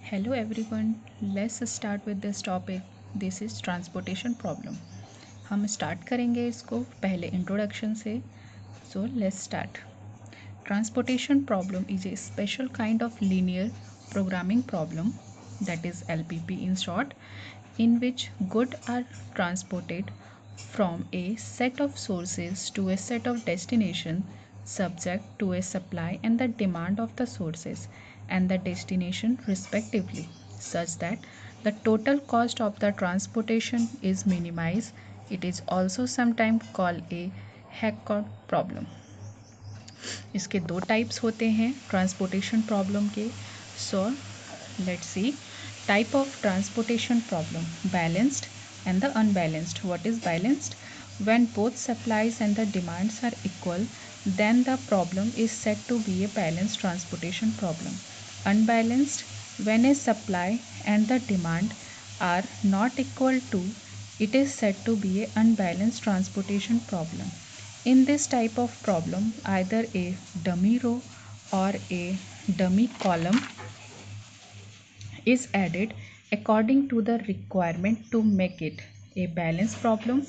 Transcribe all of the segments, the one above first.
Hello everyone, let's start with this topic. This is transportation problem. हम start करेंगे इसको पहले इंट्रोडक्शन से. So let's start. Transportation problem is a special kind of linear programming problem, that is LPP in short, in which goods are transported from a set of sources to a set of destinations subject to a supply and the demand of the sources and the destination respectively, such that the total cost of the transportation is minimized. It is also sometimes called a Heckard problem. इसके दो types होते हैं transportation problem के. So let's see type of transportation problem: balanced and the unbalanced. What is balanced? When both supplies and the demands are equal, then the problem is said to be a balanced transportation problem. Unbalanced: when a supply and the demand are not equal to, it is said to be a unbalanced transportation problem. In this type of problem, either a dummy row or a dummy column is added according to the requirement to make it a balanced problem.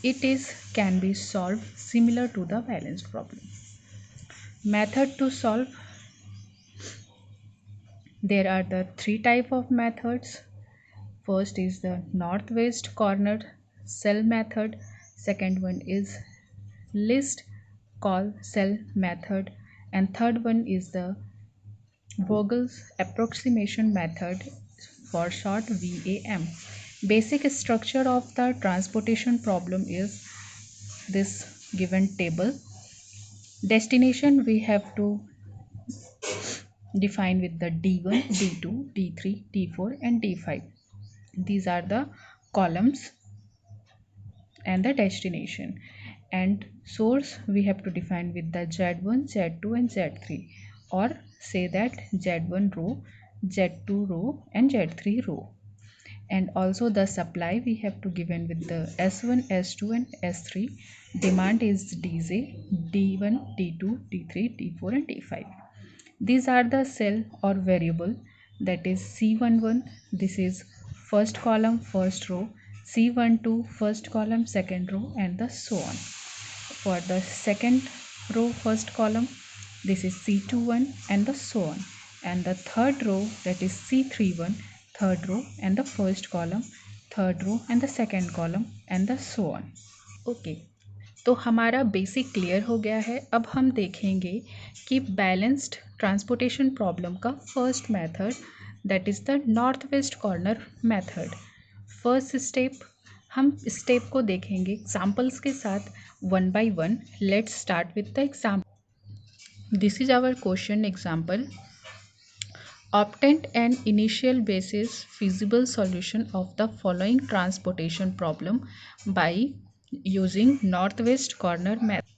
It is can be solved similar to the balanced problem. Method to solve: there are the three type of methods. First is the northwest corner cell method. Second one is list call cell method, and third one is the Vogel's approximation method, for short VAM. Basic structure of the transportation problem is this given table. Destination we have to define with the D1, D2, D3, D4 and D5. These are the columns and the destination. And source we have to define with the Z1, Z2 and Z3, or say that Z1 row, Z2 row and Z3 row. And also the supply we have to given with the S1, S2 and S3. Demand is DJ, D1, D2, D3, D4 and D5. These are the cell or variable, that is C11, this is first column first row, C12 first column second row and the so on. For the second row first column, this is C21 and the so on, and the third row, that is C31 third row and the first column third row and the second column and the so on. Okay तो हमारा basic clear हो गया है. अब हम देखेंगे कि balanced transportation problem का first method, that is the north west corner method. First step, हम स्टेप को देखेंगे एग्जाम्पल्स के साथ one by one. Let's start with the example. This is our question example. Obtained an initial basis feasible solution of the following transportation problem by using northwest corner method.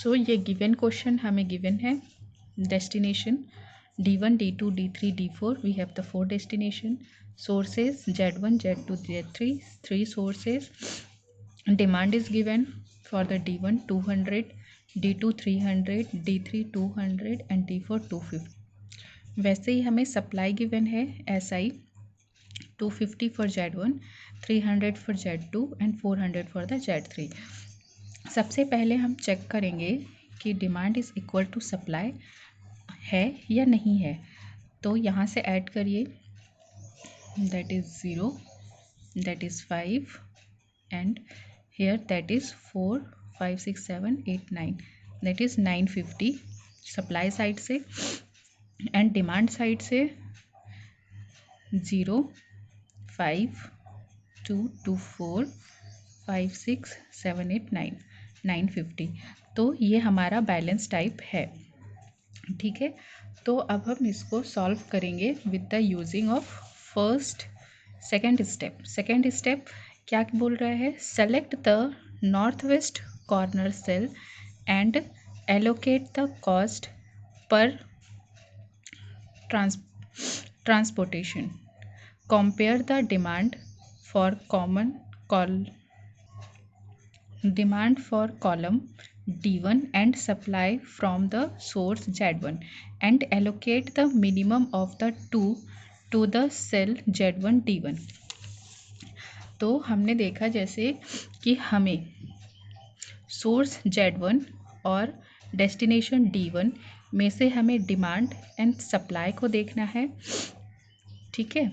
So ये given question हमें given है. Destination D1, D2, D3, D4, we have the 4 destination. Sources Z1, Z2, Z3, 3 sources. Demand is given for the D1 200, D2 300, D3 200 and D4 250. वैसे ही हमें supply given है SI 250 for Z1, 300 for Z2 and 400 for the Z3. सबसे पहले हम check करेंगे कि demand is equal to supply है या नहीं है. तो यहाँ से ऐड करिए, that is 0, that is 5 and here that is 4, 5, 6, 7, 8, 9, that is 950 supply side से. एंड डिमांड साइड से 0, 5, 2, 2, 4, 5, 6, 7, 8, 9, 950. तो ये हमारा बैलेंस टाइप है. ठीक है, तो अब हम इसको सॉल्व करेंगे with the using of first second step. Second step क्या बोल रहा है? Select the north west corner cell and allocate the cost पर transportation. Compare the demand for column D1 and supply from the source Z1 and allocate the minimum of the two to the cell Z1 D1। तो हमने देखा जैसे कि हमें source Z1 और destination D1 में से हमें डिमांड एंड सप्लाई को देखना है, ठीक है,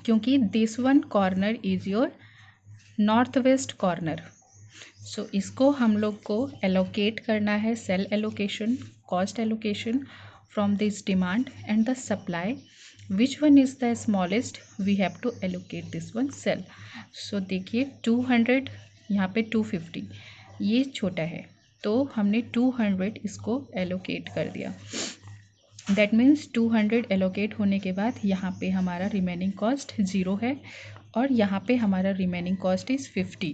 क्योंकि this one corner is your north west corner. So इसको हम लोग को एलोकेट करना है, cell allocation, cost allocation from this demand and the supply, which one is the smallest, we have to allocate this one cell. So देखिए 200, यहाँ पे 250, ये छोटा है तो हमने 200 इसको एलोकेट कर दिया। दैट मीन्स 200 एलोकेट होने के बाद यहाँ पे हमारा रिमेनिंग कॉस्ट 0 है और यहाँ पे हमारा रिमेनिंग कॉस्ट इज़ 50।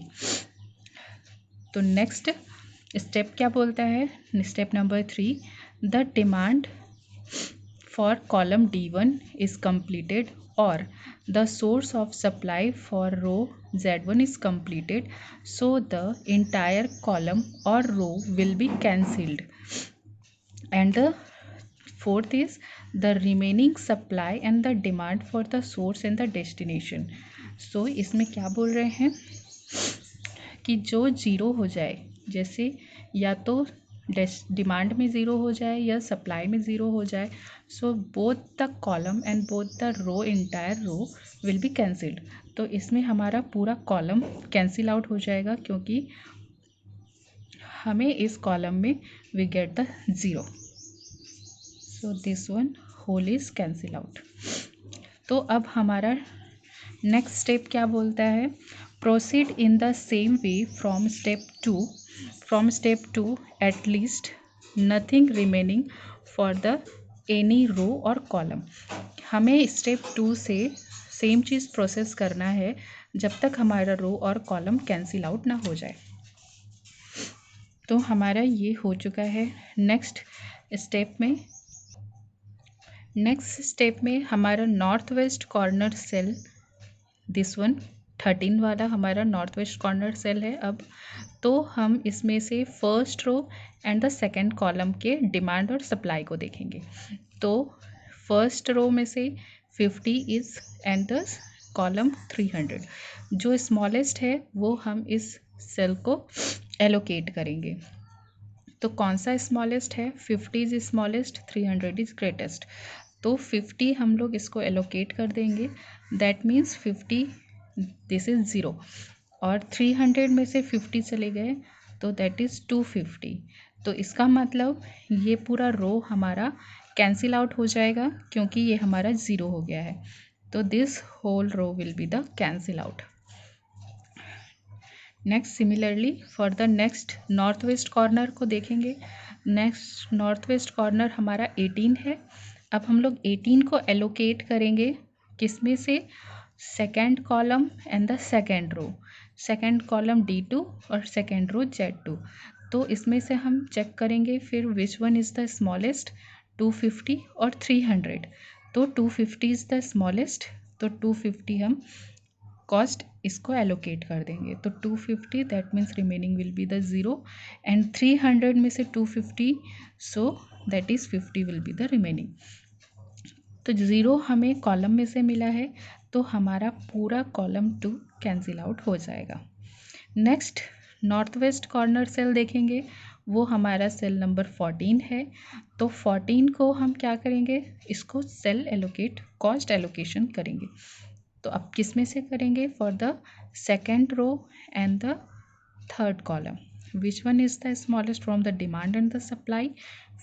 तो नेक्स्ट स्टेप क्या बोलता है, step number 3, the demand for column D1 is completed और the source of supply for row Z1 is completed, so the entire column or row will be cancelled, and the fourth is the remaining supply and the demand for the source and the destination। so इसमें क्या बोल रहे हैं कि जो zero हो जाए, जैसे या तो डिमांड में ज़ीरो हो जाए या सप्लाई में ज़ीरो हो जाए, so both the column and both the row, entire row will be cancelled. तो इसमें हमारा पूरा कॉलम कैंसिल आउट हो जाएगा क्योंकि हमें इस कॉलम में we get the zero. So this one whole is cancel out. तो अब हमारा नेक्स्ट स्टेप क्या बोलता है, proceed in the same way from step 2 at least nothing remaining for the any row or column। हमें step 2 से same चीज़ process करना है जब तक हमारा रो और कॉलम कैंसिल आउट ना हो जाए। तो हमारा ये हो चुका है। नेक्स्ट स्टेप में हमारा north west corner cell, this one 13 वाला हमारा नॉर्थ वेस्ट कॉर्नर सेल है। अब तो हम इसमें से first row and the second column के डिमांड और सप्लाई को देखेंगे। तो फर्स्ट रो में से 50 इज़ एंड द कॉलम 300, जो स्मॉलेस्ट है वो हम इस सेल को एलोकेट करेंगे। तो कौन सा स्मॉलेस्ट है, 50 इज स्मॉलेस्ट, 300 इज ग्रेटेस्ट। तो 50 हम लोग इसको एलोकेट कर देंगे, दैट मीन्स 50 दिस इज़ 0 और 300 में से 50 चले गए तो दैट इज़ 250। तो इसका मतलब ये पूरा रो हमारा कैंसिल आउट हो जाएगा क्योंकि ये हमारा 0 हो गया है। तो this whole row will be the cancel out. Next similarly for the next north west corner को देखेंगे। नेक्स्ट नॉर्थ वेस्ट कॉर्नर हमारा 18 है। अब हम लोग 18 को एलोकेट करेंगे किस में से, second column and the second row, second column D2 और सेकेंड रो Z2। तो इसमें से हम चेक करेंगे फिर विच वन इज़ द स्मॉलेस्ट, 250 और 300। तो 250 इज़ द स्मॉलेस्ट, तो 250 हम कॉस्ट इसको एलोकेट कर देंगे। तो 250 that means remaining will be the 0 and 300 में से 250, so that is 50 will be the remaining. तो 0 हमें कॉलम में से मिला है तो हमारा पूरा कॉलम 2 कैंसिल आउट हो जाएगा। Next north west corner cell देखेंगे, वो हमारा सेल नंबर 14 है। तो 14 को हम क्या करेंगे, इसको सेल एलोकेट, कॉस्ट एलोकेशन करेंगे। तो अब किस में से करेंगे, for the second row and the third column, which one is the smallest from the demand and the supply,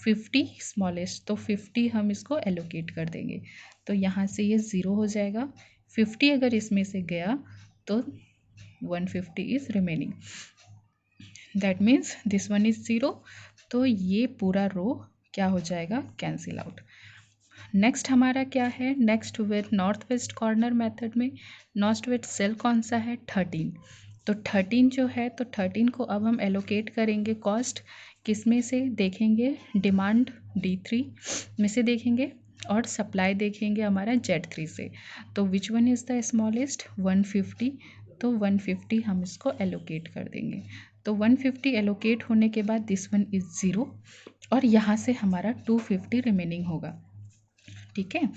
50 smallest. तो 50 हम इसको एलोकेट कर देंगे। तो यहाँ से ये 0 हो जाएगा। 50 अगर इसमें से गया तो 150 is remaining, that means this one is 0। तो ये पूरा रो क्या हो जाएगा, कैंसिल आउट। नेक्स्ट हमारा क्या है, next with north west corner method में नॉर्थ वेस्ट सेल कौन सा है, 13। तो 13 जो है, तो 13 को अब हम एलोकेट करेंगे कॉस्ट किस में से देखेंगे, डिमांड D3 में से देखेंगे और सप्लाई देखेंगे हमारा Z3 से। तो which one is the smallest, 150। तो 150 हम इसको एलोकेट कर देंगे। तो 150 एलोकेट होने के बाद दिस वन इज 0 और यहाँ से हमारा 250 रिमेनिंग होगा। ठीक है,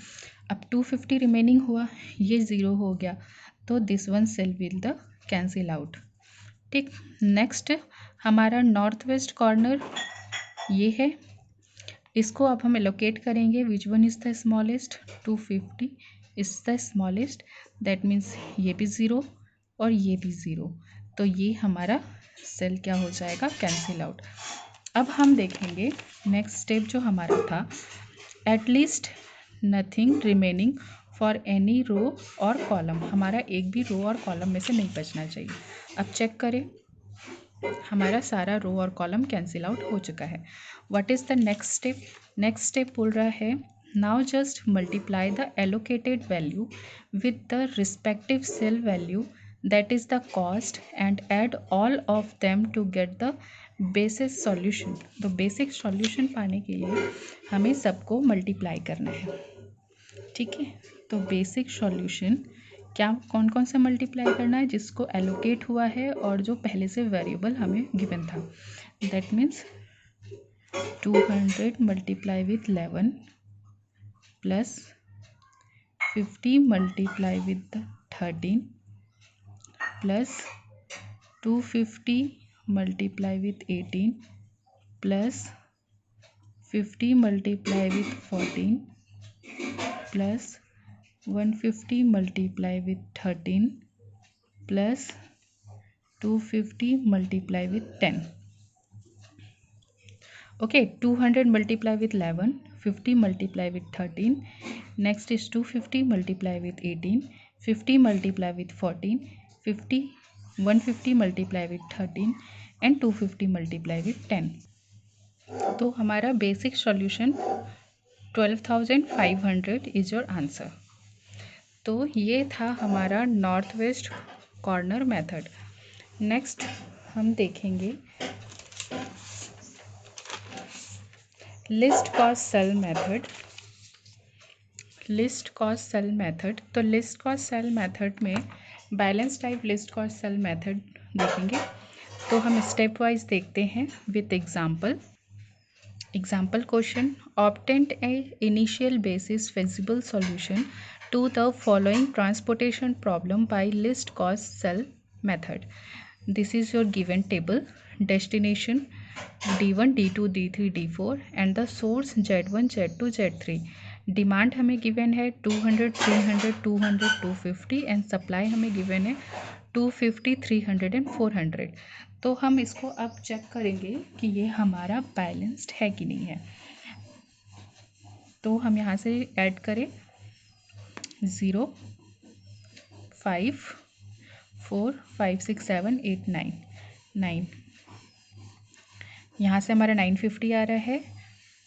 अब 250 रिमेनिंग हुआ, ये 0 हो गया, तो this one cell will the cancel out. ठीक, नेक्स्ट हमारा नॉर्थ वेस्ट कॉर्नर ये है, इसको अब हम एलोकेट करेंगे। Which one is the smallest? 250 is the smallest, that means ये भी 0 और ये भी 0, तो ये हमारा सेल क्या हो जाएगा? Cancel out. अब हम देखेंगे नेक्स्ट स्टेप जो हमारा था, at least nothing remaining for any row और कॉलम। हमारा एक भी रो और कॉलम में से नहीं बचना चाहिए। अब चेक करें, हमारा सारा रो और कॉलम कैंसिल आउट हो चुका है। What is the next step? Next step बोल रहा है now just multiply the allocated value with the respective cell value that is the cost and add all of them to get the basic solution. तो basic solution पाने के लिए हमें सबको multiply करना है। ठीक है, तो बेसिक सॉल्यूशन क्या, कौन कौन सा मल्टीप्लाई करना है? जिसको एलोकेट हुआ है और जो पहले से वेरिएबल हमें गिवन था। That means 200 multiply with 11 plus 50 multiply with 13 plus 250 multiply with 18 plus 50 multiply with 14 plus 150 multiply with 13 plus 250 multiply with 10. Okay, 200 multiply with 11, 50 multiply with 13, next is 250 multiply with 18, 50 multiply with 14, 150 multiply with 13 and 250 multiply with 10. तो हमारा basic solution 12,500 is your answer. तो ये था हमारा north west corner method. Next हम देखेंगे least cost cell method. Least cost cell method, तो least cost cell method में balance type least cost cell method देखेंगे। तो हम स्टेप वाइज देखते हैं with example. Example question, obtained a initial basis feasible solution to the following transportation problem by list cost cell method. This is your given table, destination D1, D2, D3, D4 and the source Z1, Z2, Z3. Demand हमें given है 200, 300, 200, 250 and supply हमें given है 250, 300 and 400। तो हम इसको अब check करेंगे कि ये हमारा बैलेंस्ड है कि नहीं है। तो हम यहाँ से ऐड करें 0, 5, 4, 5, 6, 7, 8, 9। यहाँ से हमारा 950 आ रहा है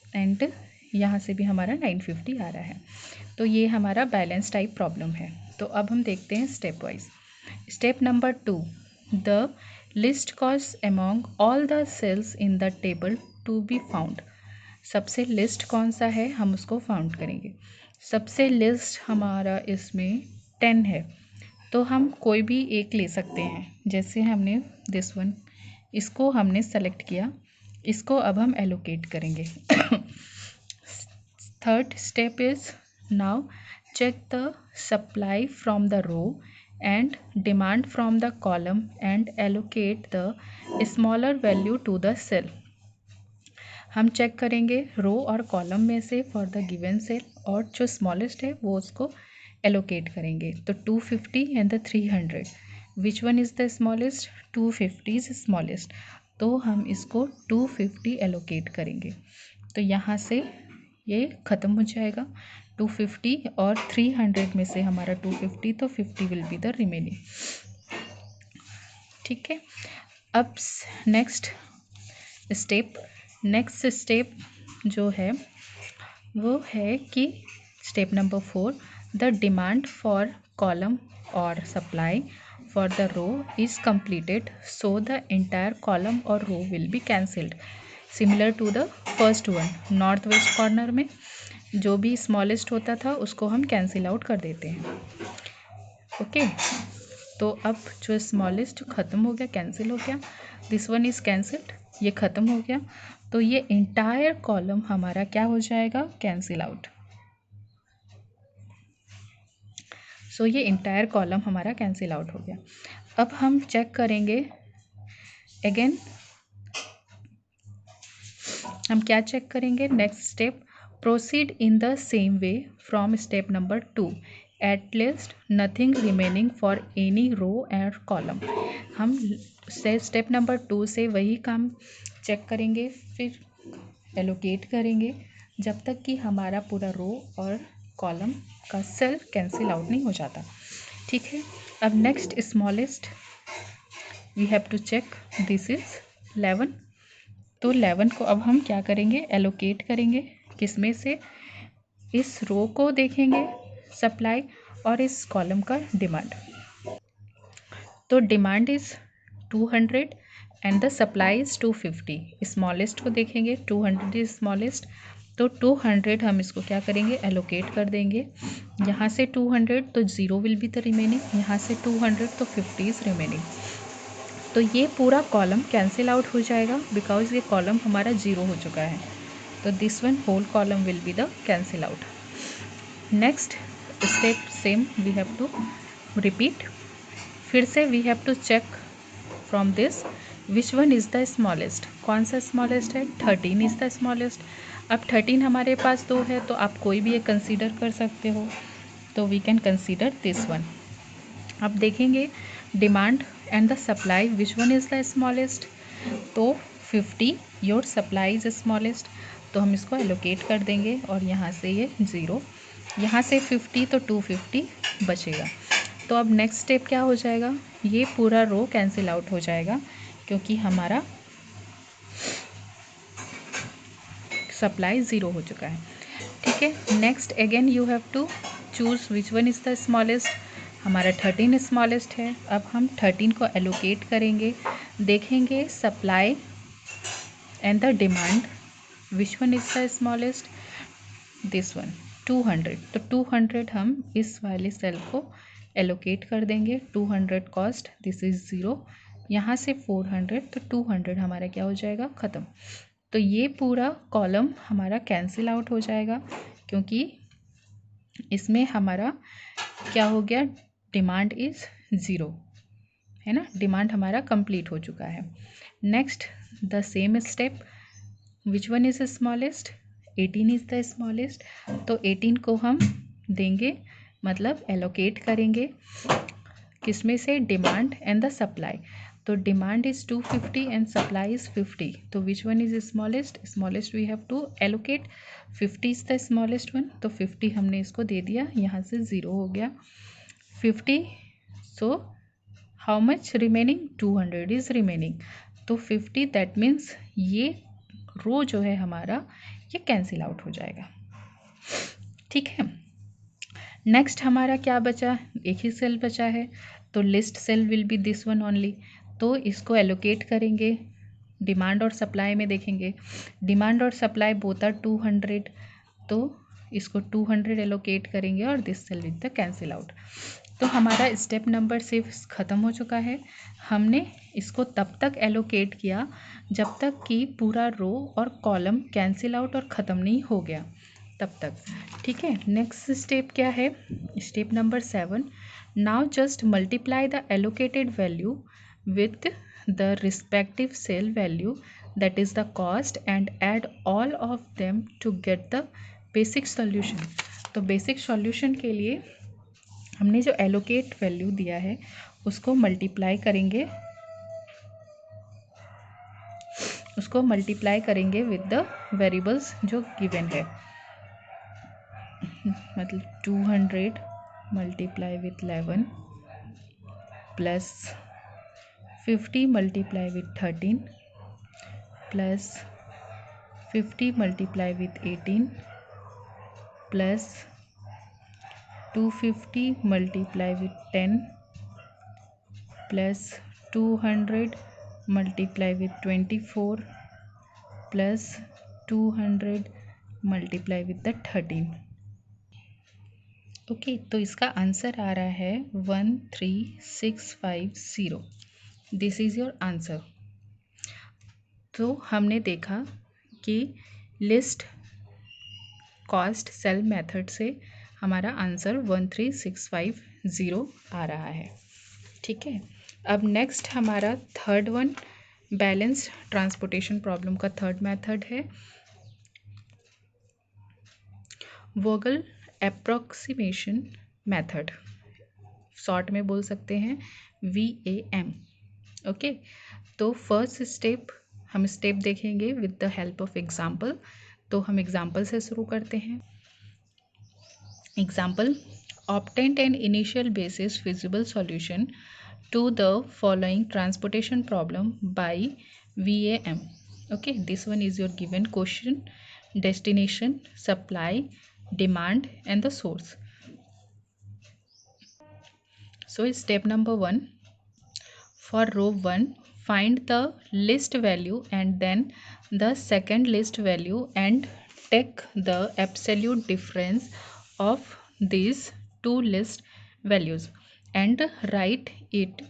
एंड यहाँ से भी हमारा 950 आ रहा है। तो ये हमारा बैलेंस टाइप प्रॉब्लम है। तो अब हम देखते हैं step wise. Step number 2, the least cost among all the cells in the table to be found. सबसे लिस्ट कौन सा है हम उसको फाउंड करेंगे। सबसे लिस्ट हमारा इसमें 10 है, तो हम कोई भी एक ले सकते हैं। जैसे हमने दिस वन, इसको हमने सेलेक्ट किया, इसको अब हम एलोकेट करेंगे। Third step is now check the supply from the row and demand from the column and allocate the smaller value to the cell. हम चेक करेंगे रो और कॉलम में से फॉर द गिवन सेल और जो स्मॉलेस्ट है वो उसको एलोकेट करेंगे। तो 250 and the 300, which one is the smallest? 250 is smallest, तो हम इसको 250 एलोकेट करेंगे। तो यहाँ से ये ख़त्म हो जाएगा 250 और 300 में से हमारा 250, तो 50 विल बी द रिमेनिंग। ठीक है, अब नेक्स्ट स्टेप जो है वो है कि step number 4, the demand for column और supply for the row is completed, so the entire column और row will be cancelled. Similar to the first one, north west corner में जो भी स्मॉलेस्ट होता था उसको हम कैंसिल आउट कर देते हैं। ओके, तो अब जो स्मॉलेस्ट ख़त्म हो गया, कैंसिल हो गया, दिस वन इज़ कैंसिल्ड, ये ख़त्म हो गया। तो ये इंटायर कॉलम हमारा क्या हो जाएगा, कैंसिल आउट। सो ये इंटायर कॉलम हमारा कैंसिल आउट हो गया। अब हम चेक करेंगे अगेन, हम क्या चेक करेंगे, next step, proceed in the same way from step number 2, at least nothing remaining for any row और कॉलम। हम स्टेप नंबर 2 से वही काम चेक करेंगे, फिर एलोकेट करेंगे जब तक कि हमारा पूरा रो और कॉलम का सेल कैंसिल आउट नहीं हो जाता। ठीक है, अब next smallest we have to check, this is 11। तो 11 को अब हम क्या करेंगे, एलोकेट करेंगे, किसमें से, इस रो को देखेंगे सप्लाई और इस कॉलम का डिमांड। तो demand is 200 and the supply is 250। Smallest को देखेंगे, 200 इज स्मॉलेस्ट, तो 200 हम इसको क्या करेंगे, एलोकेट कर देंगे। यहाँ से 200 तो 0 विल बी द रिमेनिंग, यहाँ से 200 तो 50 इज़ रिमेनिंग। तो ये पूरा कॉलम कैंसिल आउट हो जाएगा बिकॉज ये कॉलम हमारा 0 हो चुका है। तो this one whole column will be the cancel out. Next step same we have to repeat, फिर से we have to check from this which one is the smallest. कौन सा स्मॉलेस्ट है, 13 इज़ द स्मॉलेस्ट। अब 13 हमारे पास 2 है तो आप कोई भी एक कंसीडर कर सकते हो, तो we can consider this one. अब देखेंगे demand and the supply which one is the smallest. तो 50 योर सप्लाई इज स्मॉलेस्ट, तो हम इसको एलोकेट कर देंगे और यहाँ से ये 0, यहाँ से 50 तो 250 बचेगा। तो अब नेक्स्ट स्टेप क्या हो जाएगा, ये पूरा रो कैंसिल आउट हो जाएगा क्योंकि हमारा सप्लाई 0 हो चुका है। ठीक है, next again you have to choose which one is the smallest. हमारा 13 स्मॉलेस्ट है। अब हम 13 को एलोकेट करेंगे, देखेंगे supply and the demand which one is the smallest, this one 200। तो 200 हम इस वाले सेल को एलोकेट कर देंगे, 200 कॉस्ट, दिस इज़ 0, यहाँ से 400 तो 200 हमारा क्या हो जाएगा, ख़त्म। तो ये पूरा कॉलम हमारा कैंसिल आउट हो जाएगा क्योंकि इसमें हमारा क्या हो गया, डिमांड इज़ 0, है ना, डिमांड हमारा कंप्लीट हो चुका है। Next the same step, which one is smallest, 18 is the smallest. तो 18 को हम देंगे, मतलब एलोकेट करेंगे, किसमें से, डिमांड एंड द सप्लाई। तो demand is 250 and supply is 50, तो which one is smallest, smallest we have to allocate, 50 is the smallest one, तो 50 हमने इसको दे दिया, यहाँ से 0 हो गया 50। So how much remaining, 200 is remaining. तो 50 दैट मीन्स ये रो जो है हमारा ये कैंसिल आउट हो जाएगा। ठीक है, नेक्स्ट हमारा क्या बचा, एक ही सेल बचा है, तो least cell will be this one only. तो इसको एलोकेट करेंगे, डिमांड और सप्लाई में देखेंगे, डिमांड और सप्लाई बोथ आर 200, तो इसको 200 एलोकेट करेंगे और this cell with the cancel out. तो हमारा स्टेप नंबर 6 ख़त्म हो चुका है। हमने इसको तब तक एलोकेट किया जब तक कि पूरा रो और कॉलम कैंसिल आउट और ख़त्म नहीं हो गया, तब तक। ठीक है, नेक्स्ट स्टेप क्या है, step number 7, now just multiply the allocated value with the respective cell value that is the cost and add all of them to get the basic solution। तो बेसिक सॉल्यूशन के लिए हमने जो allocate value दिया है उसको multiply करेंगे, उसको मल्टीप्लाई करेंगे विद द वेरिएबल्स जो गिवन है, मतलब 200 multiply with 11 plus 50 multiply with 13 plus 50 multiply with 18 plus 250 multiply with 10 plus 200 multiply with 24 plus 200 multiply with the 13। Okay, तो इसका आंसर आ रहा है 13650। This is your answer. तो हमने देखा कि लिस्ट कॉस्ट सेल मेथड से हमारा आंसर 13650 आ रहा है। ठीक है, अब नेक्स्ट हमारा third one balance transportation problem का थर्ड मेथड है वोगल एप्रोक्सीमेशन मेथड, शॉर्ट में बोल सकते हैं VAM। ओके, तो फर्स्ट स्टेप हम स्टेप देखेंगे with the help of example. तो हम एग्जाम्पल से शुरू करते हैं। Example, obtained an initial basis feasible solution to the following transportation problem by VAM. Okay, this one is your given question, destination, supply, demand and the source. So step number 1, for row 1 find the list value and then the second list value and take the absolute difference of these two list values and write it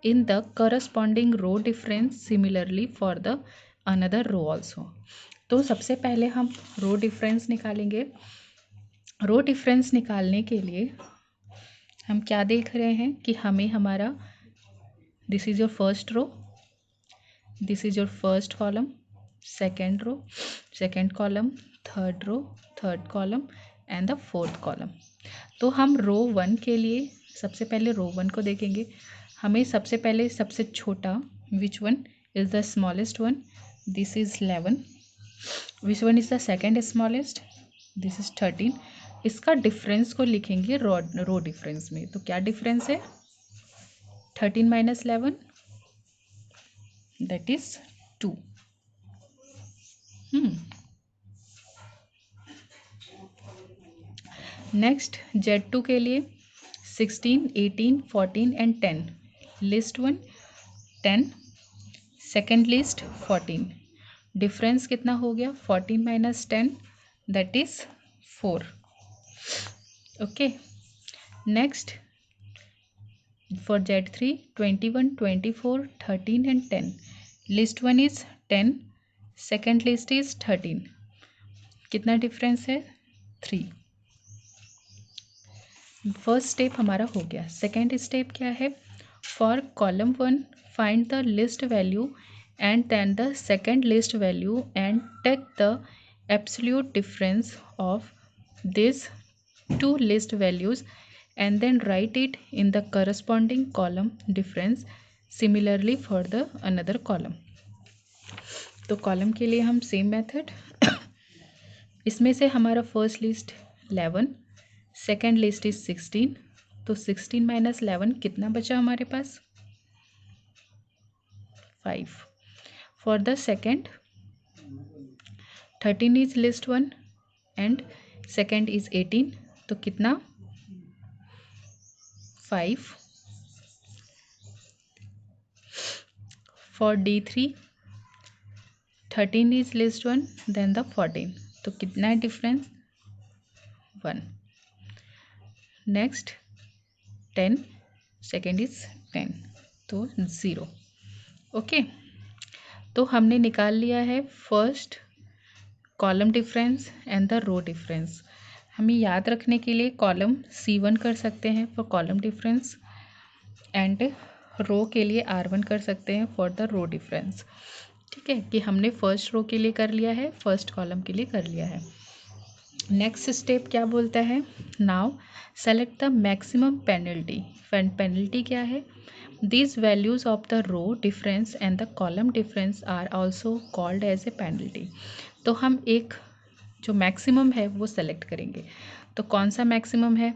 in the corresponding row difference, similarly for the another row also. तो सबसे पहले हम row difference निकालेंगे। रो difference निकालने के लिए हम क्या देख रहे हैं कि हमें हमारा this is your first row, this is your first column, second row, second column, third row, third column and the fourth column. तो हम रो 1 के लिए सबसे पहले रो 1 को देखेंगे। हमें सबसे पहले सबसे छोटा, विच one is the smallest one, this is 11, which one is the second smallest, this is 13। इसका डिफरेंस को लिखेंगे रो डिफरेंस में। तो क्या डिफरेंस है, 13 minus 11, that is 2. Next Z2 के लिए 16, 18, 14 and 10। List 1 10, second list 14। Difference कितना हो गया, 14 minus 10, that is 4. Okay, next for Z3 21, 24, 13 and 10. List 1 is 10, second list is 13. कितना डिफरेंस है, 3। फर्स्ट स्टेप हमारा हो गया। सेकेंड स्टेप क्या है, for column 1 find the least value and then the second least value and take the absolute difference of this two least values and then write it in the corresponding column difference, similarly for the another column. तो column के लिए हम same method इसमें से हमारा first least 11, second least is 16, तो 16 minus 11 कितना बचा हमारे पास, 5। For the second 13 is least 1 and second is 18, तो कितना 5। For D3 13 is least 1 then the 14, तो कितना है डिफरेंस, 1। नेक्स्ट 10, सेकेंड इज 10, तो 0। ओके, तो हमने निकाल लिया है first column difference and the row difference. हमें याद रखने के लिए कॉलम C1 कर सकते हैं फॉर कॉलम डिफरेंस एंड रो के लिए R1 कर सकते हैं फॉर द रो डिफरेंस। ठीक है, कि हमने फर्स्ट रो के लिए कर लिया है, फर्स्ट कॉलम के लिए कर लिया है। नेक्स्ट स्टेप क्या बोलता है, now select the maximum penalty. Penalty क्या है, these values of the row difference and the column difference are also called as a penalty। तो हम एक जो मैक्सिमम है वो सेलेक्ट करेंगे। तो कौन सा मैक्सिमम है,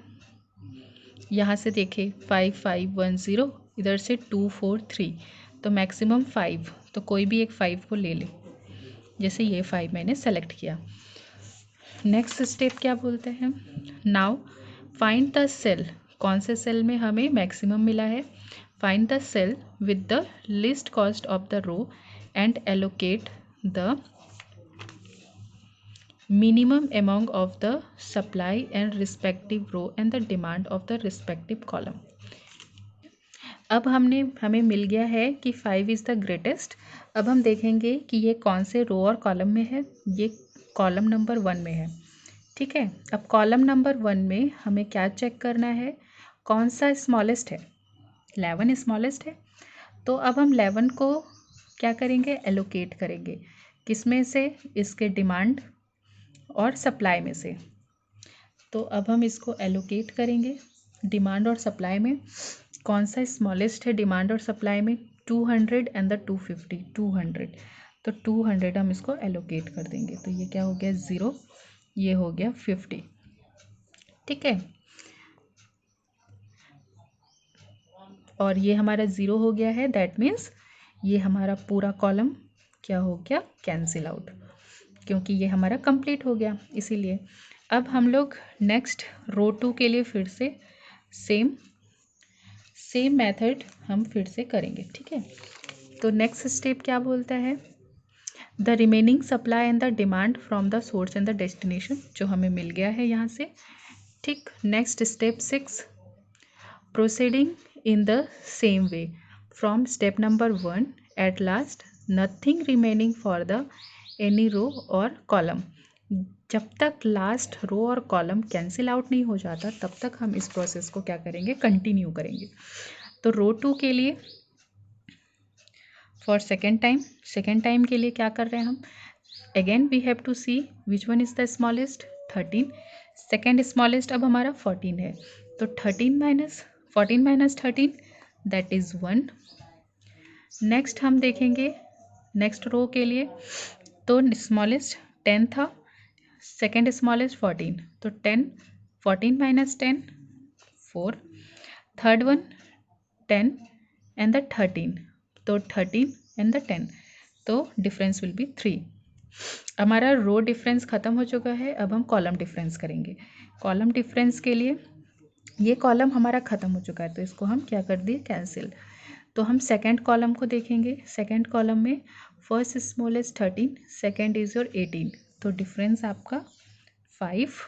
यहाँ से देखें 5 5 1 0, इधर से 2 4 3, तो मैक्सिमम 5, तो कोई भी एक 5 को ले ले, जैसे ये 5 मैंने सेलेक्ट किया। नेक्स्ट स्टेप क्या बोलते हैं, नाउ फाइंड द सेल, कौन से सेल में हमें मैक्सिमम मिला है, find the cell with the least cost of the row and allocate the minimum among of the supply and respective row and the demand of the respective column। अब हमें मिल गया है कि 5 इज़ द ग्रेटेस्ट। अब हम देखेंगे कि ये कौन से रो और कॉलम में है। ये कॉलम नंबर 1 में है, ठीक है। अब कॉलम नंबर 1 में हमें क्या चेक करना है, कौन सा स्मॉलेस्ट है। 11 स्मॉलेस्ट है। तो अब हम 11 को क्या करेंगे, एलोकेट करेंगे। किस में से, इसके डिमांड और सप्लाई में से। तो अब हम इसको एलोकेट करेंगे डिमांड और सप्लाई में। कौन सा स्मॉलेस्ट है डिमांड और सप्लाई में, 200 एंड द 250, 200। तो 200 हम इसको एलोकेट कर देंगे। तो ये क्या हो गया 0, ये हो गया 50, ठीक है। और ये हमारा 0 हो गया है, दैट मीन्स ये हमारा पूरा कॉलम क्या हो गया, कैंसिल आउट, क्योंकि ये हमारा कंप्लीट हो गया इसीलिए। अब हम लोग नेक्स्ट रो 2 के लिए फिर से सेम मेथड हम फिर से करेंगे, ठीक है। तो नेक्स्ट स्टेप क्या बोलता है, the remaining supply and the demand from the source and the destination, जो हमें मिल गया है यहाँ से, ठीक। Next step 6, proceeding in the same way from step number 1, at last nothing remaining for the any row or column। जब तक last row और कॉलम कैंसिल आउट नहीं हो जाता तब तक हम इस प्रोसेस को क्या करेंगे, कंटिन्यू करेंगे। तो रो 2 के लिए फॉर सेकेंड टाइम के लिए क्या कर रहे हैं हम, again we have to see which one is the smallest, 13। Second smallest अब हमारा 14 है। तो 14 माइनस 13 दैट इज़ 1। नेक्स्ट हम देखेंगे नेक्स्ट रो के लिए, तो स्मॉलेस्ट 10 था, सेकेंड स्मॉलेस्ट 14। तो 14 minus 10 4। Third one 10 and the 13, तो 13 एंड द 10, तो डिफरेंस विल बी 3। हमारा रो डिफरेंस ख़त्म हो चुका है। अब हम कॉलम डिफरेंस करेंगे। कॉलम डिफरेंस के लिए ये कॉलम हमारा ख़त्म हो चुका है, तो इसको हम क्या कर दिए, कैंसिल। तो हम सेकंड कॉलम को देखेंगे। सेकंड कॉलम में first smallest 13, second is your 18, तो डिफरेंस आपका 5।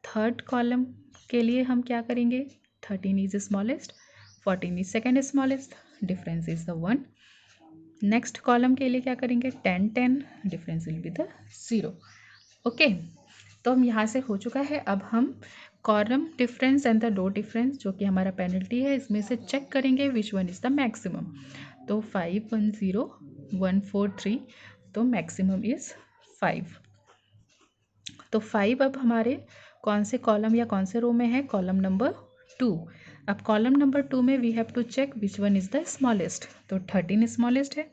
थर्ड कॉलम के लिए हम क्या करेंगे, 13 is smallest, 14 is second smallest, difference is the 1। Next column के लिए क्या करेंगे, 10 10, difference will be the 0। Okay, तो हम यहाँ से हो चुका है। अब हम column difference and the row difference, जो कि हमारा पेनल्टी है, इसमें से चेक करेंगे which one is the maximum. तो 5 1 0 1 4 3, तो मैक्सिमम इज़ 5। तो 5 अब हमारे कौन से कॉलम या कौन से रो में है, कॉलम नंबर 2। अब कॉलम नंबर 2 में we have to check which one is the smallest. तो 13 स्मॉलेस्ट है,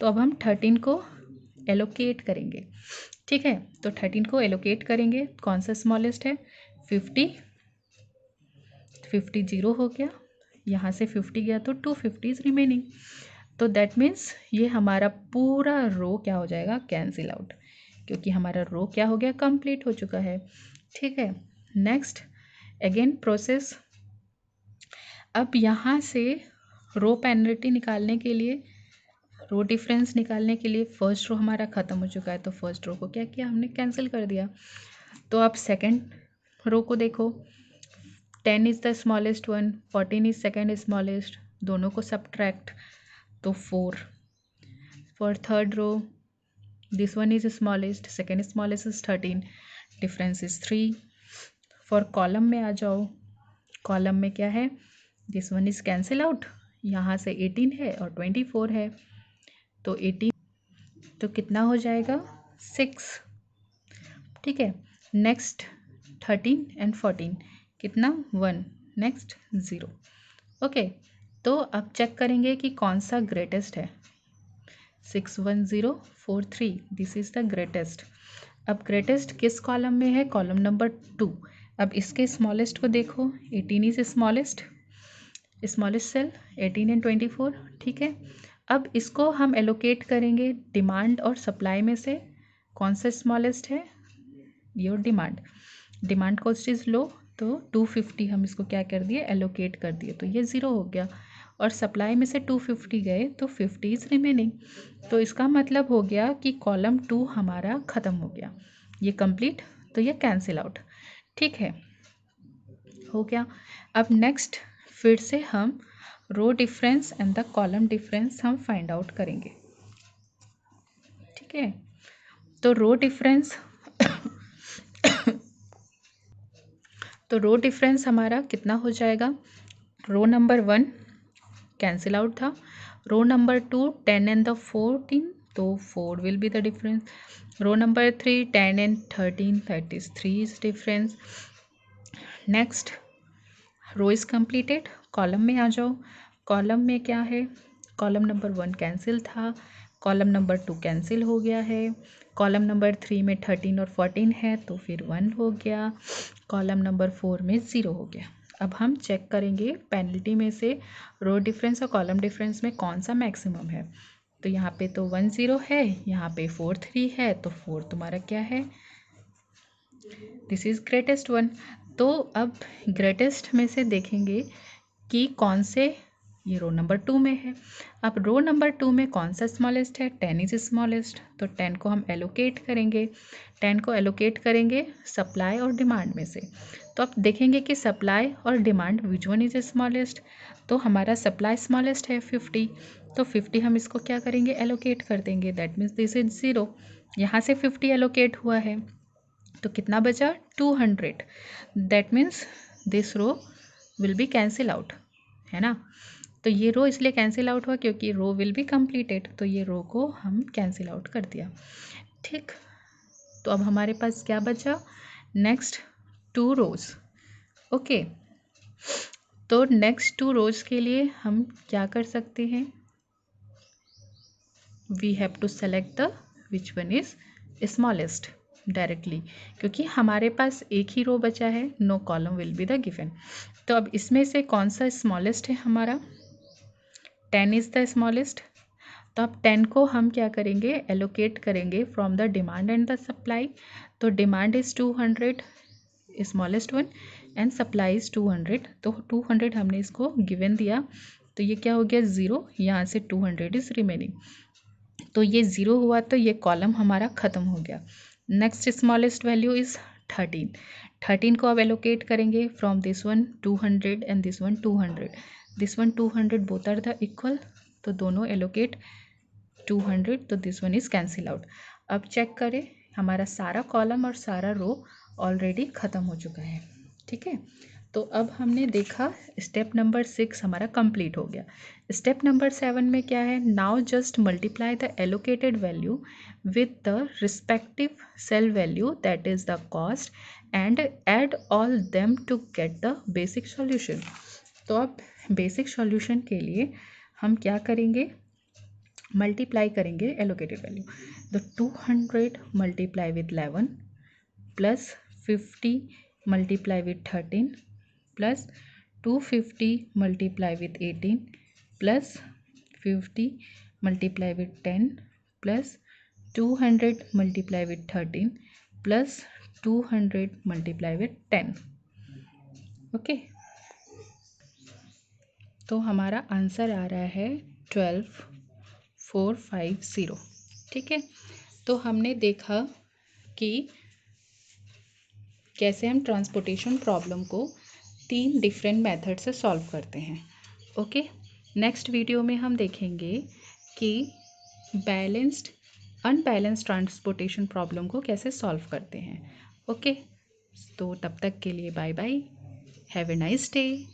तो अब हम 13 को एलोकेट करेंगे, ठीक है। तो 13 को एलोकेट करेंगे, कौन सा स्मॉलेस्ट है, 50 0 हो गया, यहाँ से 50 गया तो 250 रिमेनिंग। तो दैट मीन्स ये हमारा पूरा रो क्या हो जाएगा, कैंसिल आउट, क्योंकि हमारा रो क्या हो गया, कंप्लीट हो चुका है, ठीक है। Next again process. अब यहाँ से रो पेनल्टी निकालने के लिए, रो डिफरेंस निकालने के लिए, फर्स्ट रो हमारा ख़त्म हो चुका है, तो फर्स्ट रो को क्या किया हमने, कैंसिल कर दिया। तो आप सेकंड रो को देखो, 10 is the smallest one, 14 is second smallest, दोनों को सब्ट्रैक्ट, तो 4। For third row this one is smallest, second smallest is 13, difference is 3। For column में आ जाओ, कॉलम में क्या है, this one is cancel out, यहाँ से 18 है और 24 है, तो 18, तो कितना हो जाएगा 6, ठीक है। नेक्स्ट 13 एंड 14 कितना 1, नेक्स्ट 0। ओके, तो अब चेक करेंगे कि कौन सा ग्रेटेस्ट है, 6 1 0 4 3, दिस इज़ द ग्रेटेस्ट। अब ग्रेटेस्ट किस कॉलम में है, कॉलम नंबर 2। अब इसके स्मॉलेस्ट को देखो, 18 इज स्मॉलेस्ट सेल, 18 एंड 24, ठीक है। अब इसको हम एलोकेट करेंगे डिमांड और सप्लाई में से, कौन सा स्मॉलेस्ट है, your demand cost is low, तो 250 हम इसको क्या कर दिए, एलोकेट कर दिए, तो ये 0 हो गया। और सप्लाई में से 250 गए तो 50 इज़ रिमेनिंग, तो इसका मतलब हो गया कि कॉलम 2 हमारा ख़त्म हो गया, ये कंप्लीट, तो ये कैंसिल आउट, ठीक है, हो गया। अब नेक्स्ट फिर से हम row difference and the column difference हम फाइंड आउट करेंगे। ठीक है, तो रो डिफरेंस हमारा कितना हो जाएगा। रो नंबर 1 कैंसिल आउट था, रो नंबर 2 10 एंड द 14, तो 4 will be the difference. Row number 3 10 and 13, that is 3 is difference. Next row is completed, column में आ जाओ। कॉलम में क्या है, कॉलम नंबर 1 कैंसिल था, कॉलम नंबर 2 कैंसिल हो गया है, कॉलम नंबर 3 में 13 और 14 है तो फिर 1 हो गया, कॉलम नंबर 4 में 0 हो गया। अब हम चेक करेंगे पेनल्टी में से रो डिफरेंस और कॉलम डिफरेंस में कौन सा मैक्सिमम है। तो यहाँ पे तो 1 0 है, यहाँ पे 4 3 है, तो 4 तुम्हारा क्या है, दिस इज ग्रेटेस्ट वन। तो अब ग्रेटेस्ट में से देखेंगे कि कौन से, ये रो नंबर 2 में है। अब रो नंबर 2 में कौन सा स्मॉलेस्ट है, 10 इज स्मॉलेस्ट, तो 10 को हम एलोकेट करेंगे। 10 को एलोकेट करेंगे सप्लाई और डिमांड में से। तो अब देखेंगे कि सप्लाई और demand which one is smallest. तो हमारा सप्लाई स्मॉलेस्ट है 50, तो 50 हम इसको क्या करेंगे, एलोकेट कर देंगे, दैट मीन्स दिस इज 0। यहाँ से 50 एलोकेट हुआ है तो कितना बचा, 200, that means this row will be cancel out, है ना। तो ये रो इसलिए कैंसिल आउट हुआ क्योंकि रो विल बी कंप्लीटेड, तो ये रो को हम कैंसिल आउट कर दिया। ठीक, तो अब हमारे पास क्या बचा, नेक्स्ट 2 रोज। ओके, तो नेक्स्ट 2 रोज के लिए हम क्या कर सकते हैं, we have to select the which one is smallest directly, क्योंकि हमारे पास एक ही रो बचा है, no column will be the given. तो अब इसमें से कौन सा स्मॉलेस्ट है हमारा, 10 इज द स्मॉलेस्ट। तो अब 10 को हम क्या करेंगे, एलोकेट करेंगे from the demand and the supply. तो demand is 200, smallest one, and supply is 200, तो 200 हमने इसको गिवन दिया, तो ये क्या हो गया 0, यहाँ से 200 इज रिमेनिंग, तो ये 0 हुआ तो ये कॉलम हमारा ख़त्म हो गया। नेक्स्ट स्मॉलेस्ट वैल्यू इज़ 13, 13 को अब एलोकेट करेंगे from this one 200 and this one 200, this one 200 both are the equal, तो दोनों एलोकेट 200, तो this one is cancel out. अब चेक करें, हमारा सारा कॉलम और सारा रो ऑलरेडी ख़त्म हो चुका है। ठीक है, तो अब हमने देखा स्टेप नंबर 6 हमारा कंप्लीट हो गया। स्टेप नंबर 7 में क्या है, now just multiply the allocated value with the respective cell value that is the cost and add all them to get the basic solution. तो अब बेसिक सॉल्यूशन के लिए हम क्या करेंगे, मल्टीप्लाई करेंगे एलोकेटेड वैल्यू। तो 200 multiply with 11 plus 50 multiply with 13 plus 250 multiply with 18 plus 50 multiply with 10 plus 200 multiply with 13 plus 200 multiply with 10। Okay, तो हमारा आंसर आ रहा है 12450। ठीक है, तो हमने देखा कि कैसे हम ट्रांसपोर्टेशन प्रॉब्लम को 3 डिफरेंट मेथड से सॉल्व करते हैं। ओके, नेक्स्ट वीडियो में हम देखेंगे कि बैलेंस्ड अनबैलेंस्ड ट्रांसपोर्टेशन प्रॉब्लम को कैसे सॉल्व करते हैं। ओके, तो तब तक के लिए bye bye, have a nice day.